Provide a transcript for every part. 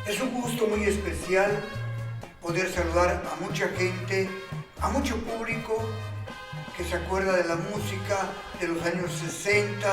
Es un gusto muy especial poder saludar a mucha gente, a mucho público que se acuerda de la música de los años 60,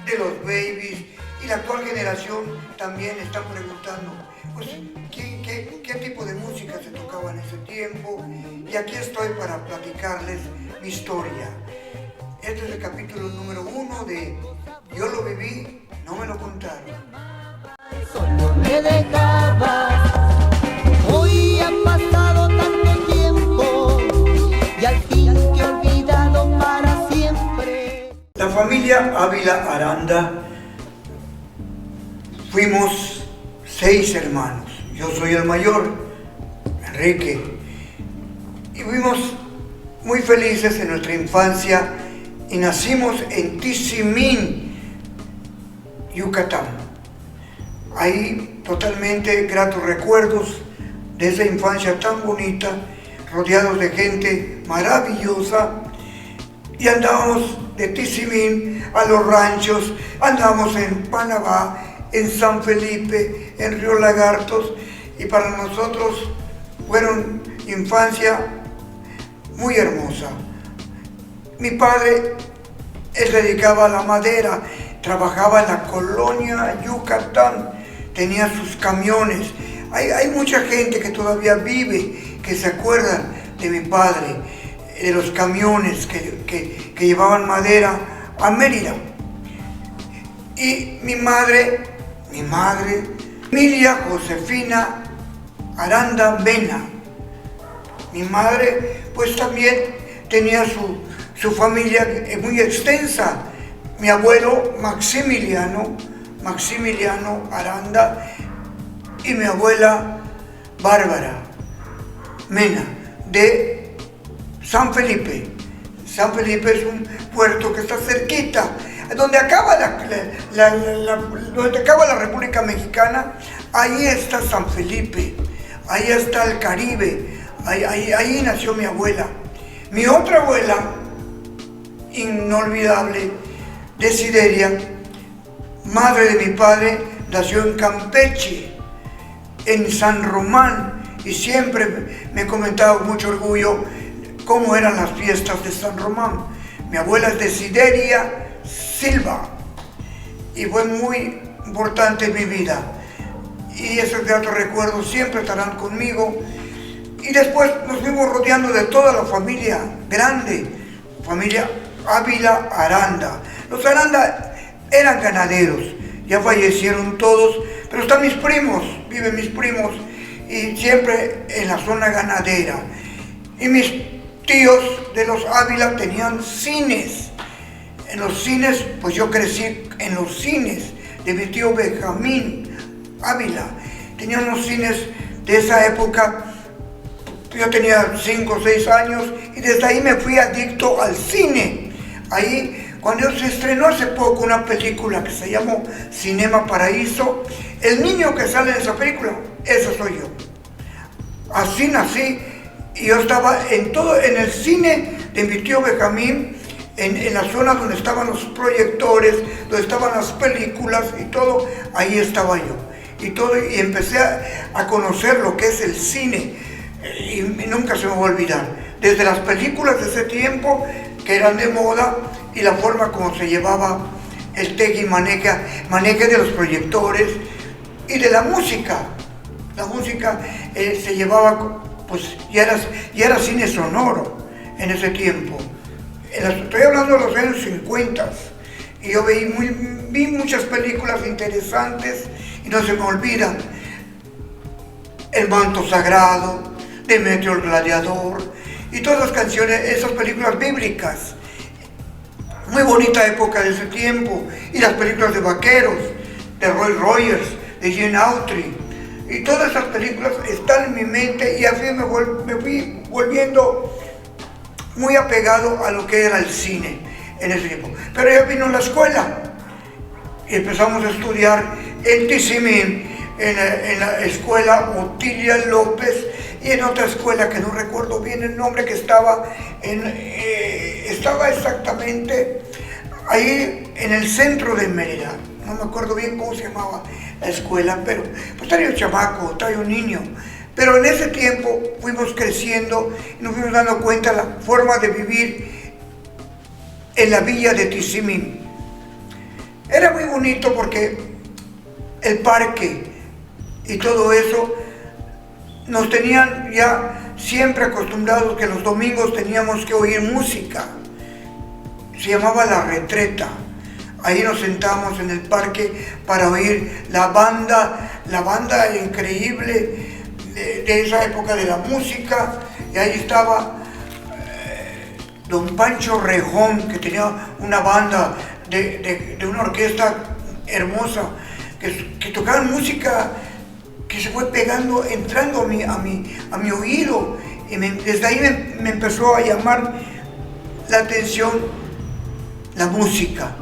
de los babies, y la actual generación también está preguntando, pues, ¿qué tipo de música se tocaba en ese tiempo? Y aquí estoy para platicarles mi historia. Este es el capítulo número 1 de Yo lo viví, no me lo contaron. Solo me dejabas. Hoy ha pasado tanto tiempo y al fin te he olvidado para siempre. La familia Ávila Aranda fuimos 6 hermanos. Yo soy el mayor, Enrique, y fuimos muy felices en nuestra infancia y nacimos en Tizimín, Yucatán. Ahí totalmente gratos recuerdos de esa infancia tan bonita, rodeados de gente maravillosa, y andábamos de Tizimín a los ranchos, andábamos en Panamá, en San Felipe, en Río Lagartos, y para nosotros fueron infancia muy hermosa. Mi padre, él se dedicaba a la madera, trabajaba en la colonia Yucatán, tenía sus camiones. Hay mucha gente que todavía vive, que se acuerda de mi padre, de los camiones que llevaban madera a Mérida. Y mi madre, Emilia Josefina Aranda Mena. Mi madre pues también tenía su familia muy extensa. Mi abuelo Maximiliano Aranda y mi abuela Bárbara Mena de San Felipe. San Felipe es un puerto que está cerquita, donde acaba donde acaba la República Mexicana. Ahí está San Felipe, ahí está el Caribe, ahí nació mi abuela. Mi otra abuela, inolvidable, Desideria, madre de mi padre, nació en Campeche, en San Román, y siempre me comentaba con mucho orgullo cómo eran las fiestas de San Román. Mi abuela es Desideria Silva, y fue muy importante en mi vida, y esos gratos recuerdos siempre estarán conmigo. Y después nos fuimos rodeando de toda la familia grande, familia Ávila Aranda. Los Aranda eran ganaderos, ya fallecieron todos, pero están mis primos, viven mis primos, y siempre en la zona ganadera. Y mis tíos de los Ávila tenían cines. En los cines, pues yo crecí en los cines de mi tío Benjamín Ávila. Tenía unos cines de esa época. Yo tenía 5 o 6 años y desde ahí me fui adicto al cine. Ahí, cuando se estrenó hace poco una película que se llamó Cinema Paraíso, el niño que sale en esa película, ese soy yo. Así nací, y yo estaba en el cine de mi tío Benjamín, en la zona donde estaban los proyectores, donde estaban las películas y todo, ahí estaba yo. Y empecé a conocer lo que es el cine, y nunca se me va a olvidar. Desde las películas de ese tiempo, que eran de moda, y la forma como se llevaba el maneje de los proyectores y de la música. La música se llevaba, pues ya era cine sonoro en ese tiempo. Estoy hablando de los años 50, y yo vi muchas películas interesantes, y no se me olvidan El Manto Sagrado, Demetrio el Gladiador, y todas las canciones, esas películas bíblicas. Muy bonita época de ese tiempo. Y las películas de vaqueros, de Roy Rogers, de Gene Autry, y todas esas películas están en mi mente, y así me fui volviendo muy apegado a lo que era el cine en ese tiempo. Pero ya vino la escuela, y empezamos a estudiar en Tizimín, en la escuela Otilia López, y en otra escuela que no recuerdo bien el nombre, que estaba exactamente ahí en el centro de Mérida. No me acuerdo bien cómo se llamaba la escuela, pero pues estaba yo chamaco, estaba yo niño. Pero en ese tiempo fuimos creciendo y nos fuimos dando cuenta de la forma de vivir en la villa de Tizimín. Era muy bonito porque el parque y todo eso nos tenían ya siempre acostumbrados que los domingos teníamos que oír música. Se llamaba La Retreta. Ahí nos sentábamos en el parque para oír la banda increíble de esa época de la música. Y ahí estaba don Pancho Rejón, que tenía una banda de una orquesta hermosa, que tocaban música que se fue pegando, entrando a mi oído. Y desde ahí me empezó a llamar la atención la música.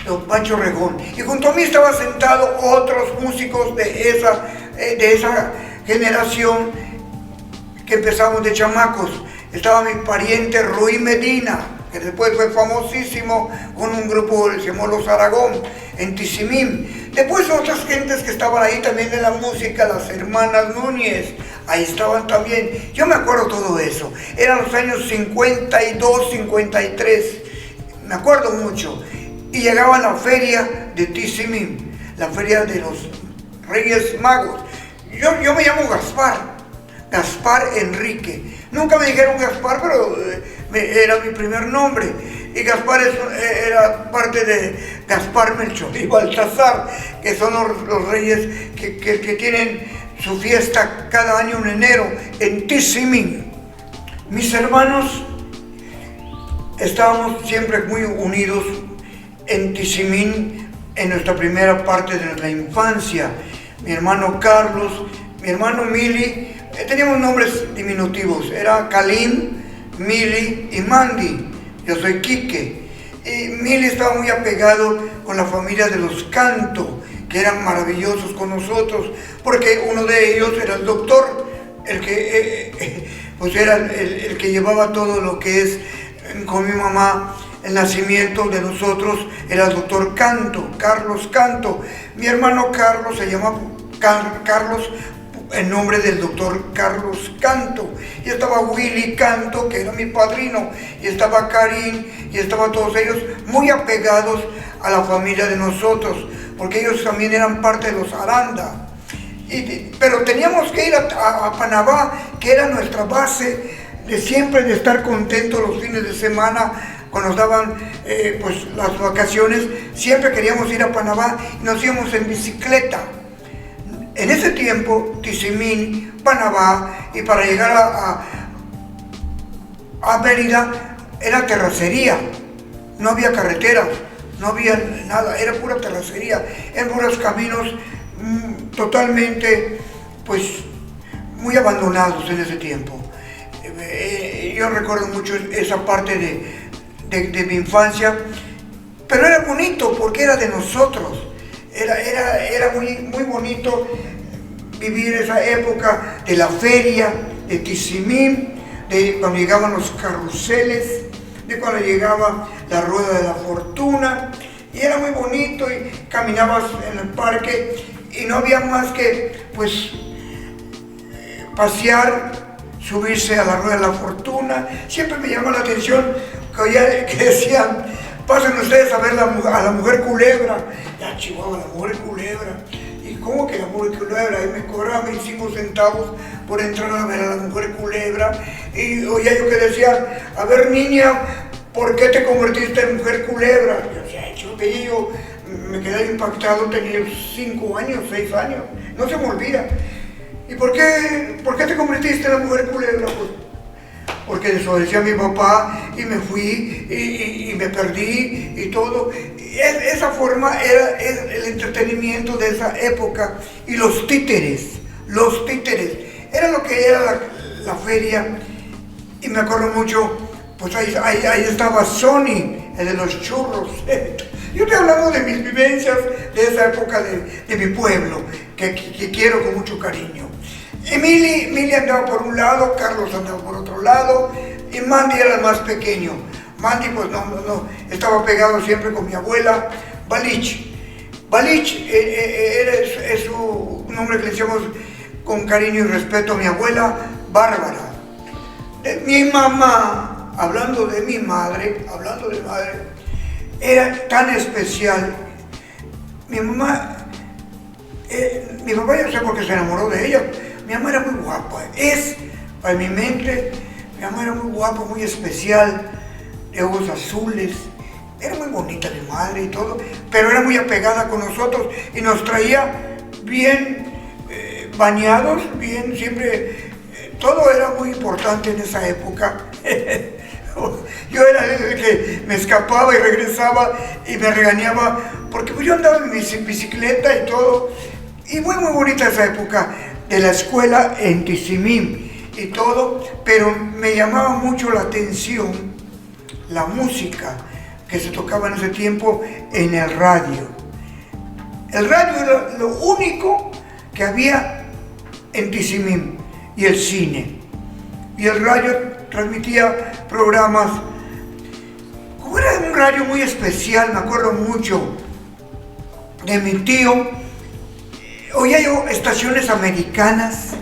Don Pancho Rejón. Y junto a mí estaban sentados otros músicos de esa generación que empezamos de chamacos. Estaba mi pariente Ruy Medina, que después fue famosísimo con un grupo que se llamó Los Aragón, en Tizimín. Después otras gentes que estaban ahí también de la música, las hermanas Núñez, ahí estaban también. Yo me acuerdo todo eso. Eran los años 52, 53, me acuerdo mucho. Y llegaba la feria de Tizimín, la feria de los Reyes Magos. Yo me llamo Gaspar Enrique. Nunca me dijeron Gaspar, pero era mi primer nombre. Y Gaspar era parte de Gaspar, Melchor y Baltasar, que son los reyes que tienen su fiesta cada año en enero en Tizimín. Mis hermanos estábamos siempre muy unidos en Tizimín, en nuestra primera parte de la infancia. Mi hermano Carlos, mi hermano Mili, teníamos nombres diminutivos, era Kalim, Mili y Mandy. Yo soy Quique. Y Mili estaba muy apegado con la familia de los Canto, que eran maravillosos con nosotros, porque uno de ellos era el doctor, el que pues era el que llevaba todo lo que es con mi mamá. El nacimiento de nosotros era el doctor Canto, Carlos Canto. Mi hermano Carlos se llama Carlos en nombre del doctor Carlos Canto. Y estaba Willy Canto, que era mi padrino, y estaba Karim, y estaban todos ellos muy apegados a la familia de nosotros, porque ellos también eran parte de los Aranda. Pero teníamos que ir a Panamá, que era nuestra base de siempre de estar contentos los fines de semana. Cuando nos daban pues las vacaciones, siempre queríamos ir a Panamá y nos íbamos en bicicleta. En ese tiempo, Tizimín, Panamá, y para llegar a Mérida era terracería, no había carreteras, no había nada, era pura terracería, eran puros caminos totalmente, pues, muy abandonados en ese tiempo. Yo recuerdo mucho esa parte de mi infancia, pero era bonito porque era de nosotros. Era muy bonito vivir esa época de la feria de Tizimín, de cuando llegaban los carruseles, de cuando llegaba la rueda de la fortuna, y era muy bonito, y caminabas en el parque y no había más que pues pasear, subirse a la rueda de la fortuna. Siempre me llamó la atención que decían: pasen ustedes a ver a la mujer culebra. Ya, Chihuahua, la mujer culebra. ¿Y cómo que la mujer culebra? Ahí me cobraban 25 centavos por entrar a ver a la mujer culebra. Y oía yo que decían: a ver, niña, ¿por qué te convertiste en mujer culebra? Yo me quedé impactado, tenía 5 años, 6 años, no se me olvida. ¿Y por qué te convertiste en la mujer culebra? Pues porque desobedecí a mi papá y me fui y me perdí y todo. Esa forma era el entretenimiento de esa época. Y los títeres, era lo que era la feria. Y me acuerdo mucho, pues ahí estaba Sony, el de los churros. Yo estoy hablando de mis vivencias de esa época de mi pueblo, que quiero con mucho cariño. Mili andaba por un lado, Carlos andaba por otro lado, y Mandy era el más pequeño. Mandy pues no estaba pegado siempre con mi abuela, Balich. Balich es su nombre que le decíamos con cariño y respeto a mi abuela Bárbara. Mi mamá, hablando de madre, era tan especial. Mi mamá, mi papá yo sé por qué se enamoró de ella. Mi mamá era muy guapa, para mi mente, mi mamá era muy guapa, muy especial, de ojos azules. Era muy bonita mi madre y todo, pero era muy apegada con nosotros y nos traía bien bañados, bien, siempre, todo era muy importante en esa época. Yo era el que me escapaba y regresaba y me regañaba, porque pues yo andaba en mi bicicleta y todo, y muy bonita esa época de la escuela en Tizimín y todo, pero me llamaba mucho la atención la música que se tocaba en ese tiempo en el radio. El radio era lo único que había en Tizimín, y el cine. Y el radio transmitía programas, como era un radio muy especial, me acuerdo mucho de mi tío. Oía yo estaciones americanas,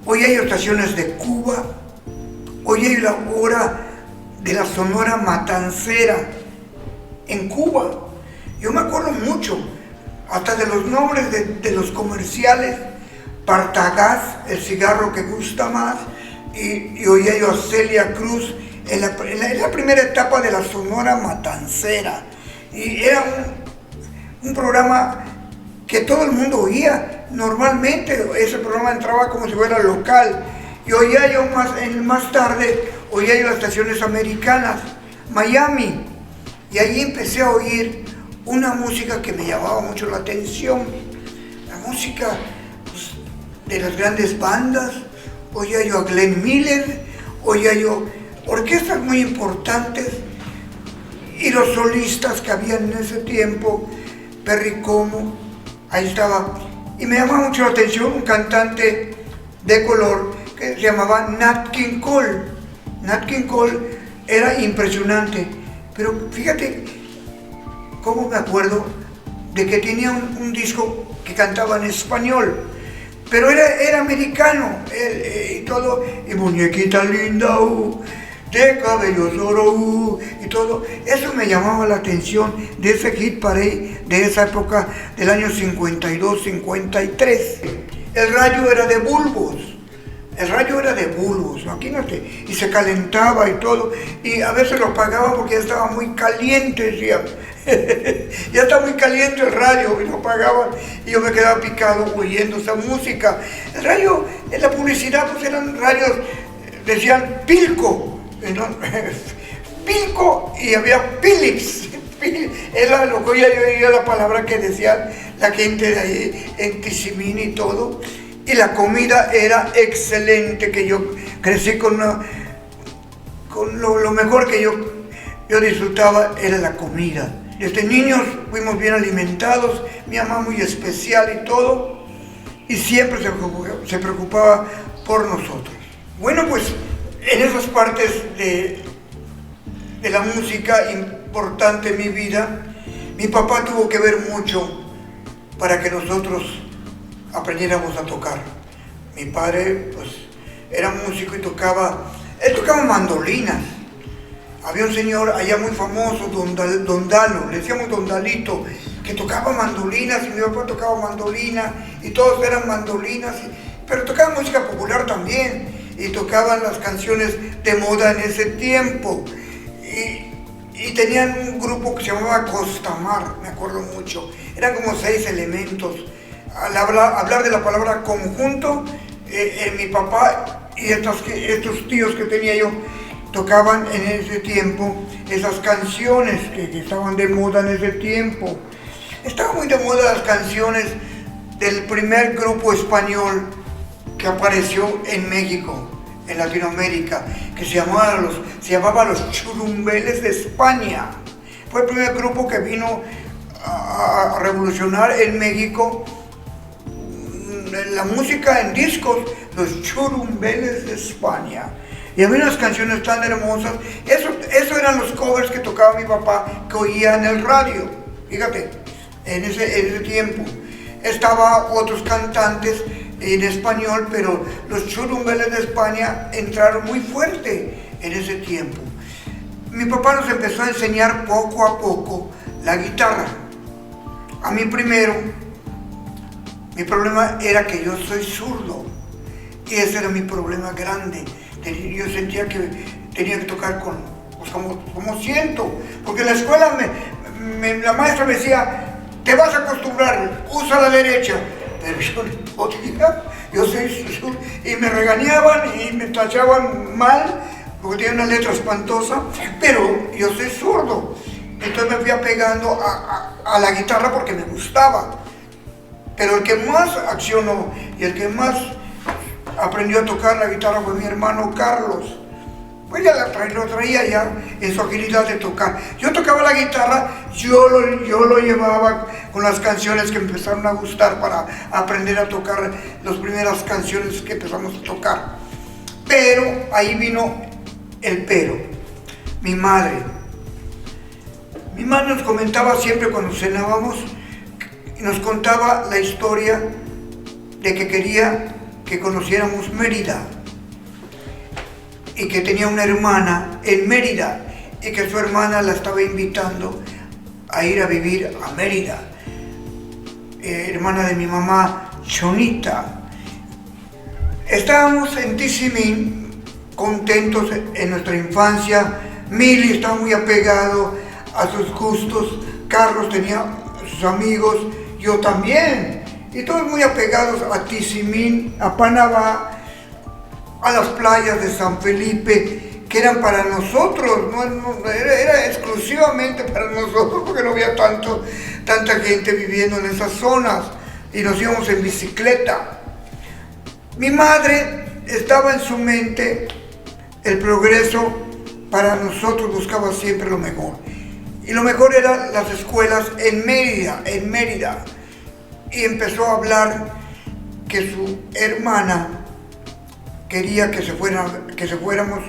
oía yo estaciones de Cuba, oía yo la hora de la Sonora Matancera en Cuba. Yo me acuerdo mucho, hasta de los nombres de los comerciales. Partagás, el cigarro que gusta más, y oía yo a Celia Cruz en la primera etapa de la Sonora Matancera. Y era un programa que todo el mundo oía. Normalmente ese programa entraba como si fuera local. Y oía yo más tarde, oía yo las estaciones americanas, Miami. Y ahí empecé a oír una música que me llamaba mucho la atención. La música de las grandes bandas, oía yo a Glenn Miller, oía yo orquestas muy importantes y los solistas que habían en ese tiempo, Perry Como, ahí estaba. Y me llamaba mucho la atención un cantante de color que se llamaba Nat King Cole. Nat King Cole era impresionante, pero fíjate cómo me acuerdo de que tenía un disco que cantaba en español. Pero era americano, y todo, y muñequita linda, de cabellos oro, y todo. Eso me llamaba la atención de ese hit parade de esa época del año 52-53. El radio era de bulbos, imagínate, y se calentaba y todo, y a veces lo apagaba porque ya estaba muy caliente, decía. Ya está muy caliente el radio, y lo apagaban, y yo me quedaba picado oyendo esa música. El radio, en la publicidad, pues eran radios, decían Pilco, ¿no? Pilco, y había Philips. Era lo que yo oía la palabra que decía la gente de ahí en Tizimín y todo. Y la comida era excelente, que yo crecí con lo mejor que yo disfrutaba era la comida. Desde niños fuimos bien alimentados, mi mamá muy especial y todo, y siempre se preocupaba por nosotros. Bueno, pues en esas partes de la música importante en mi vida, mi papá tuvo que ver mucho para que nosotros aprendiéramos a tocar. Mi padre pues era músico y tocaba mandolinas. Había un señor allá muy famoso, Don Dalo, le decíamos Don Dalito, que tocaba mandolinas, y mi papá tocaba mandolina, y todos eran mandolinas, pero tocaban música popular también, y tocaban las canciones de moda en ese tiempo. Y tenían un grupo que se llamaba Costamar, me acuerdo mucho, eran como 6 elementos. Al hablar de la palabra conjunto, mi papá y estos tíos que tenía yo, tocaban en ese tiempo esas canciones que estaban de moda en ese tiempo. Estaban muy de moda las canciones del primer grupo español que apareció en México, en Latinoamérica, que se llamaba Los Churumbeles de España. Fue el primer grupo que vino a revolucionar en México la música en discos, Los Churumbeles de España. Y había unas canciones tan hermosas. Eso eran los covers que tocaba mi papá, que oía en el radio. Fíjate, en ese tiempo. Estaban otros cantantes en español, pero los churumbeles de España entraron muy fuerte en ese tiempo. Mi papá nos empezó a enseñar poco a poco la guitarra. A mí primero, mi problema era que yo soy zurdo, y ese era mi problema grande. Yo sentía que tenía que tocar como siento, porque en la escuela la maestra me decía, te vas a acostumbrar, usa la derecha, pero yo no podía, yo soy zurdo, y me regañaban y me tachaban mal, porque tenía una letra espantosa, pero yo soy zurdo. Entonces me fui apegando a la guitarra porque me gustaba. Pero el que más accionó y el que más aprendió a tocar la guitarra fue mi hermano Carlos. Pues ya lo traía ya en su agilidad de tocar. Yo tocaba la guitarra, yo lo llevaba con las canciones que me empezaron a gustar para aprender a tocar las primeras canciones que empezamos a tocar. Pero ahí vino el pero. Mi madre nos comentaba siempre cuando cenábamos, y nos contaba la historia de que quería que conociéramos Mérida y que tenía una hermana en Mérida y que su hermana la estaba invitando a ir a vivir a Mérida. Hermana de mi mamá, Chonita. Estábamos en Tizimín contentos en nuestra infancia. Mili estaba muy apegado a sus gustos, Carlos tenía sus amigos, yo también, y todos muy apegados a Tizimín, a Panamá, a las playas de San Felipe, que eran para nosotros, era exclusivamente para nosotros, porque no había tanta gente viviendo en esas zonas, y nos íbamos en bicicleta. Mi madre estaba en su mente el progreso, para nosotros buscaba siempre lo mejor. Y lo mejor eran las escuelas en Mérida. Y empezó a hablar que su hermana quería que se fuéramos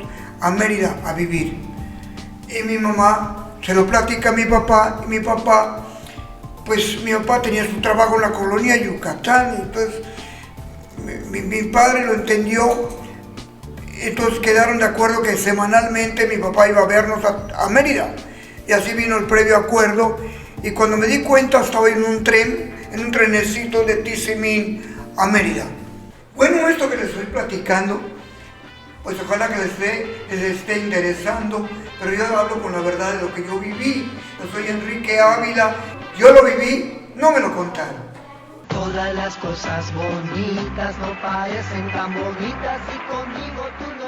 a Mérida a vivir. Y mi mamá se lo platica a mi papá, y mi papá tenía su trabajo en la colonia Yucatán, entonces mi padre lo entendió, entonces quedaron de acuerdo que semanalmente mi papá iba a vernos a Mérida. Y así vino el previo acuerdo, y cuando me di cuenta estaba en un trenecito de Tizimín a Mérida. Bueno, esto que les estoy platicando, pues ojalá que les esté interesando, pero yo hablo con la verdad de lo que yo viví. Yo soy Enrique Ávila, yo lo viví, no me lo contaron. Todas las cosas bonitas no parecen tan bonitas y conmigo tú no